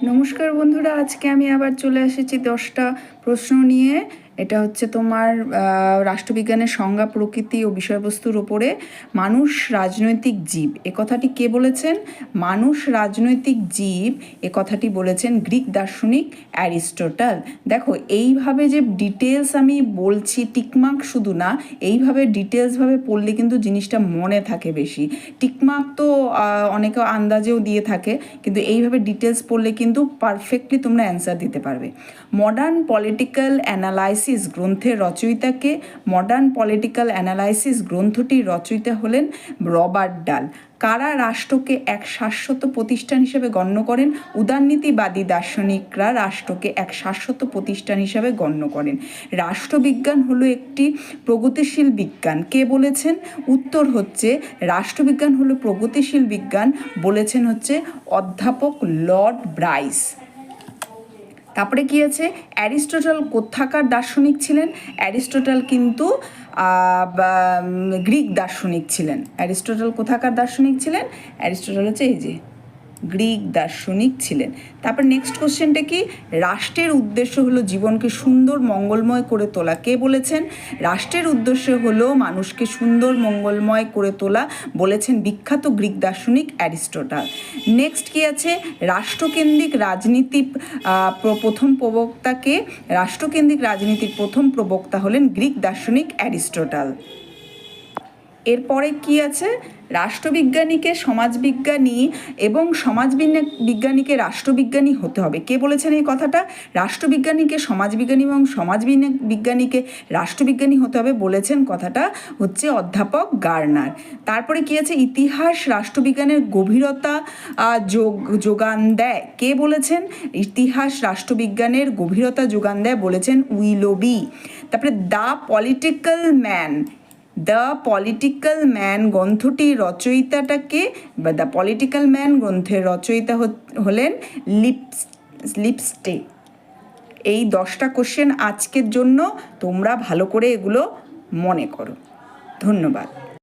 নমস্কার বন্ধুরা, আজকে আমি আবার চলে এসেছি 10টা প্রশ্ন নিয়ে। এটা হচ্ছে তোমার রাষ্ট্রবিজ্ঞানের সংজ্ঞা, প্রকৃতি ও বিষয়বস্তুর ওপরে। মানুষ রাজনৈতিক জীব, এ কথাটি কে বলেছেন? মানুষ রাজনৈতিক জীব এ কথাটি বলেছেন গ্রিক দার্শনিক অ্যারিস্টটল। দেখো, এইভাবে যে ডিটেলস আমি বলছি, টিকমার্ক শুধু না, এইভাবে ডিটেলসভাবে পড়লে কিন্তু জিনিসটা মনে থাকে বেশি। টিকমার্ক তো অনেকে আন্দাজেও দিয়ে থাকে, কিন্তু এইভাবে ডিটেলস পড়লে কিন্তু পারফেক্টলি তোমরা অ্যান্সার দিতে পারবে। মডার্ন পলিটিক্যাল অ্যানালাইসিস গ্রন্থের রচয়িতাকে? মডার্ন পলিটিক্যাল অ্যানালাইসিস গ্রন্থটির রচয়িতা হলেন রবার্ট ডাল। কারা রাষ্ট্রকে এক শাশ্বত প্রতিষ্ঠান হিসেবে গণ্য করেন? উদারনীতিবাদী দার্শনিকরা রাষ্ট্রকে এক শাশ্বত প্রতিষ্ঠান হিসাবে গণ্য করেন। রাষ্ট্রবিজ্ঞান হলো একটি প্রগতিশীল বিজ্ঞান, কে বলেছেন? উত্তর হচ্ছে রাষ্ট্রবিজ্ঞান হলো প্রগতিশীল বিজ্ঞান, বলেছেন হচ্ছে অধ্যাপক লর্ড ব্রাইস। তারপরে কি আছে? অ্যারিস্টটল কোথাকার দার্শনিক ছিলেন? অ্যারিস্টটল কিন্তু গ্রিক দার্শনিক ছিলেন। অ্যারিস্টটল কোথাকার দার্শনিক ছিলেন? অ্যারিস্টটল হচ্ছে এই যে গ্রিক দার্শনিক ছিলেন। তারপর নেক্সট কোশ্চেনটা কি? রাষ্ট্রের উদ্দেশ্য হলো জীবনকে সুন্দর মঙ্গলময় করে তোলা, কে বলেছেন? রাষ্ট্রের উদ্দেশ্য হলো মানুষকে সুন্দর মঙ্গলময় করে তোলা, বলেছেন বিখ্যাত গ্রিক দার্শনিক অ্যারিস্টটল। নেক্সট কি আছে? রাষ্ট্রকেন্দ্রিক রাজনীতি প্রথম প্রবক্তাকে? রাষ্ট্রকেন্দ্রিক রাজনীতির প্রথম প্রবক্তা হলেন গ্রিক দার্শনিক অ্যারিস্টটল। এরপরে কি আছে? রাষ্ট্রবিজ্ঞানীকে সমাজবিজ্ঞানী এবং সমাজবিজ্ঞানীকে রাষ্ট্রবিজ্ঞানী হতে হবে, কে বলেছেন এই কথাটা? রাষ্ট্রবিজ্ঞানীকে সমাজবিজ্ঞানী এবং সমাজবিজ্ঞানীকে রাষ্ট্রবিজ্ঞানী হতে হবে, বলেছেন কথাটা হচ্ছে অধ্যাপক গার্নার। তারপরে কি আছে? ইতিহাস রাষ্ট্রবিজ্ঞানের গভীরতা যোগান দেয়, কে বলেছেন? ইতিহাস রাষ্ট্রবিজ্ঞানের গভীরতা যোগান দেয়, বলেছেন উইলবি। তারপরে দ্য পলিটিক্যাল ম্যান গ্রন্থটির রচয়িতাটাকে? বা দ্য পলিটিক্যাল ম্যান গ্রন্থের রচয়িতা হলেন লিপস্টে। এই 10টা কোশ্চেন আজকের জন্য, তোমরা ভালো করে এগুলো মনে করো। ধন্যবাদ।